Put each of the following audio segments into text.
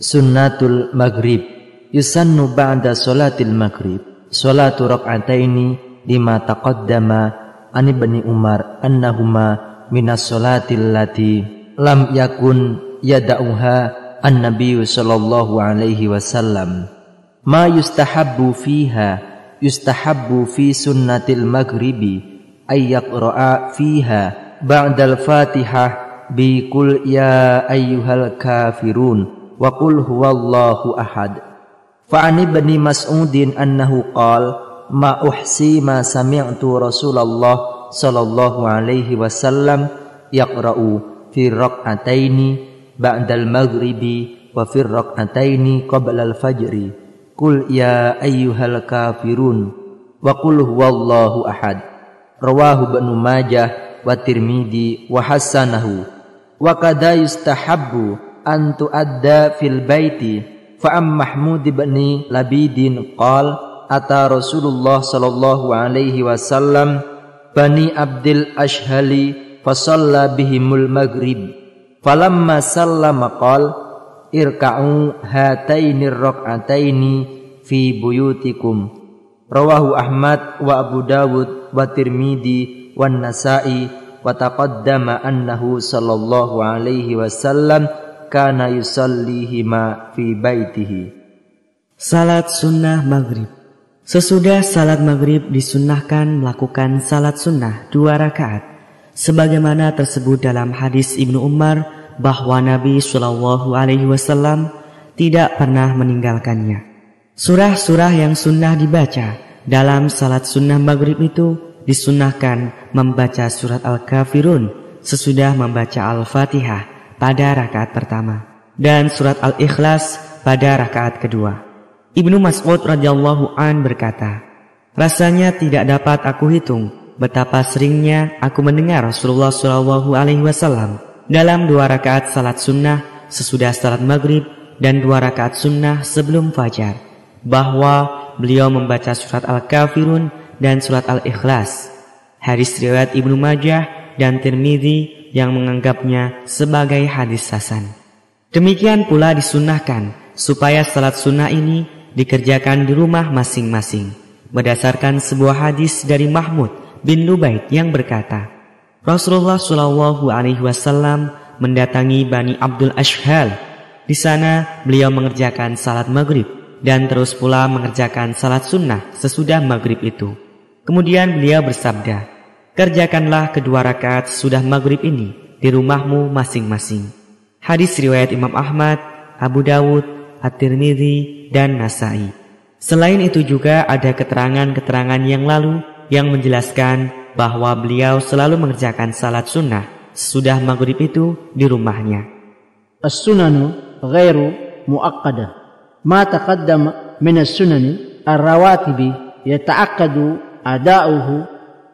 Sunnatul maghrib. Yusannu ba'da salatil maghrib salatu rak'ataini lima taqaddama an Ibni Umar annahuma minas salatil lati lam yakun yada'uha an-nabiy sallallahu alaihi wasallam. Ma yustahabbu fiha, yustahabbu fi sunnatil maghribi ay yaqra'a fiha ba'dal fatihah bi qul ya ayyuhal kafirun wa qul huwallahu ahad. Fa'ani Ibni Mas'udin annahu qala ma uhsi ma sami'tu Rasulullah sallallahu alaihi wasallam yaqra'u fi rak'ataini ba'dal maghribi wa fi rak'ataini qabla al-fajri qul ya ayyuhal kafirun wa qul huwallahu ahad. Rawahu Ibnu Majah wa Tirmidzi wa hasanahu. Wa kadha yustahabbu an tu'adda fil baiti fa am Mahmud bin Labidin qal ata Rasulullah sallallahu alaihi wasallam Bani Abdil Ashhali fa shalla bihimul maghrib falamma sallama qal irka'u hataini rak'ataini fi buyutikum. Rawahu Ahmad wa Abu Dawud wa Tirmidzi wan Nasa'i wa taqaddama annahu sallallahu alaihi wasallam kana yusallihima fi baitihi. Salat sunnah maghrib. Sesudah salat maghrib disunnahkan melakukan salat sunnah 2 rakaat sebagaimana tersebut dalam hadis Ibnu Umar bahwa Nabi Shallallahu alaihi wasallam tidak pernah meninggalkannya. Surah-surah yang sunnah dibaca dalam salat sunnah maghrib itu disunnahkan membaca surat Al-Kafirun sesudah membaca Al-Fatihah pada rakaat pertama dan surat Al-Ikhlas pada rakaat kedua. Ibnu Mas'ud radhiyallahu an berkata, rasanya tidak dapat aku hitung betapa seringnya aku mendengar Rasulullah sallallahu alaihi wasallam dalam 2 rakaat salat sunnah sesudah salat maghrib dan 2 rakaat sunnah sebelum fajar bahwa beliau membaca surat Al-Kafirun dan surat Al-Ikhlas. Hadis riwayat Ibnu Majah dan Tirmidzi yang menganggapnya sebagai hadis hasan. Demikian pula disunnahkan supaya salat sunnah ini dikerjakan di rumah masing-masing berdasarkan sebuah hadis dari Mahmud bin Lubaid yang berkata, Rasulullah Shallallahu alaihi wasallam mendatangi Bani Abdul Ashhal. Di sana beliau mengerjakan salat maghrib dan terus pula mengerjakan salat sunnah sesudah maghrib itu. Kemudian beliau bersabda, kerjakanlah kedua rakaat sudah maghrib ini di rumahmu masing-masing. Hadis riwayat Imam Ahmad, Abu Dawud, At-Tirmidzi, dan Nasa'i. Selain itu juga ada keterangan-keterangan yang lalu yang menjelaskan bahwa beliau selalu mengerjakan salat sunnah sesudah maghrib itu di rumahnya. As-sunanu ghairu muaqqadah. Ma taqaddama min as-sunani ar-rawatibi yata'aqqadu ada'uhu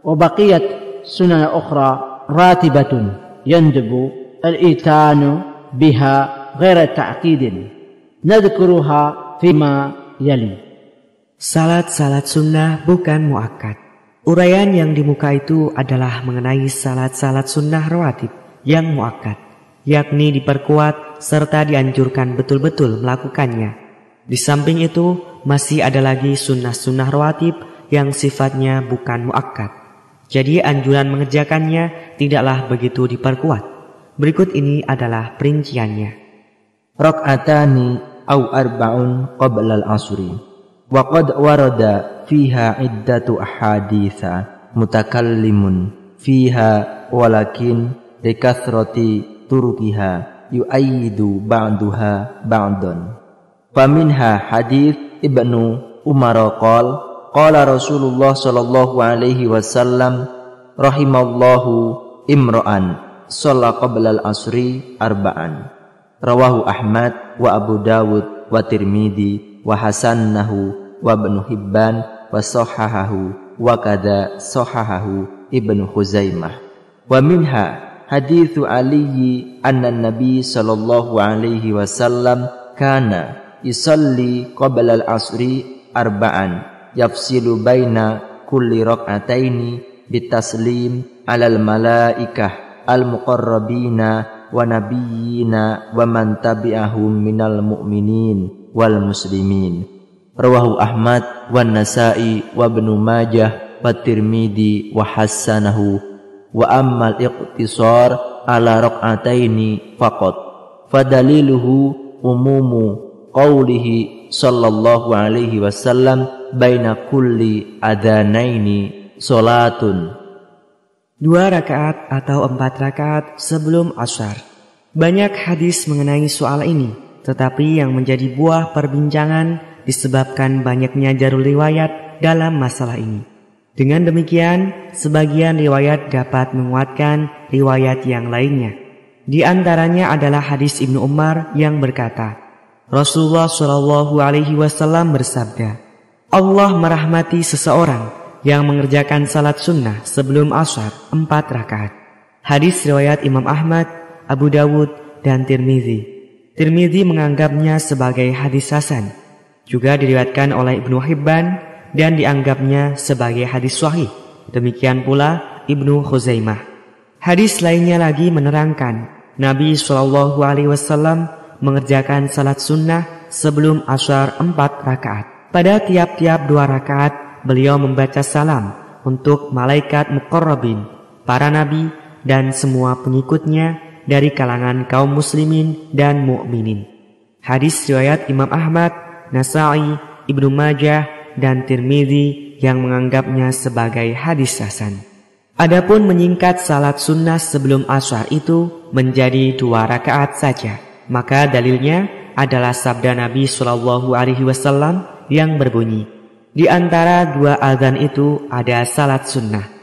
wa baqiyat sunan ukhra ratibatun yanjibu al-itanu biha ghaira ta'qidin nadhkuruha fima yali. Salat-salat sunnah bukan muakkad. Uraian yang di muka itu adalah mengenai salat-salat sunnah rawatib yang muakkad, yakni diperkuat serta dianjurkan betul-betul melakukannya. Di samping itu masih ada lagi sunnah-sunnah rawatib yang sifatnya bukan muakkad. Jadi anjuran mengerjakannya tidaklah begitu diperkuat. Berikut ini adalah perinciannya. Rak'atani aw arba'un qabla al-asri wa qad warada fiha iddatu ahaditha mutakallimun fiha walakin likathrati turukiha yu'ayyidu ba'duha ba'dan. Faminha hadits Ibnu Umar qala Rasulullah sallallahu alaihi wasallam rahimallahu imra'an shalla qabla al-asri arba'an. Rawahu Ahmad wa Abu Dawud wa Tirmidzi wa hasannahu wa Ibnu Hibban wa sahahahu wa kadza sahahahu Ibnu Khuzaimah. Wa minha haditsu Ali anna Nabi sallallahu alaihi wasallam kana yusalli qabla al-asri arba'an yafsilu baina kulli rak'ataini bitaslim 'alal malaikah al-muqarrabina wa nabiyyina wa man tabi'ahum minal mu'minin wal muslimin. Rawahu Ahmad wa Nasa'i wa Ibnu Majah wa Tirmidzi wa hassanahu. Wa ammal iqtisar ala rak'ataini faqat fadaliluhu umumu qawlihi sallallahu alaihi wasallam baina kulli adhanaini salatun. 2 rakaat atau 4 rakaat sebelum Ashar. Banyak hadis mengenai soal ini, tetapi yang menjadi buah perbincangan disebabkan banyaknya jalur riwayat dalam masalah ini. Dengan demikian, sebagian riwayat dapat menguatkan riwayat yang lainnya. Di antaranya adalah hadis Ibnu Umar yang berkata, Rasulullah Shallallahu Alaihi Wasallam bersabda, Allah merahmati seseorang yang mengerjakan salat sunnah sebelum Ashar 4 rakaat. Hadis riwayat Imam Ahmad, Abu Dawud, dan Tirmidzi. Tirmidzi menganggapnya sebagai hadis hasan. Juga diriwayatkan oleh Ibnu Hibban dan dianggapnya sebagai hadis sahih. Demikian pula Ibnu Khuzaimah. Hadis lainnya lagi menerangkan Nabi SAW mengerjakan salat sunnah sebelum Ashar 4 rakaat. Pada tiap-tiap 2 rakaat beliau membaca salam untuk malaikat muqarrabin, para nabi, dan semua pengikutnya dari kalangan kaum muslimin dan mukminin. Hadis riwayat Imam Ahmad, Nasa'i, Ibnu Majah, dan Tirmidzi yang menganggapnya sebagai hadis hasan. Adapun menyingkat salat sunnah sebelum Ashar itu menjadi 2 rakaat saja, maka dalilnya adalah sabda Nabi SAW yang berbunyi, di antara 2 azan itu ada salat sunnah.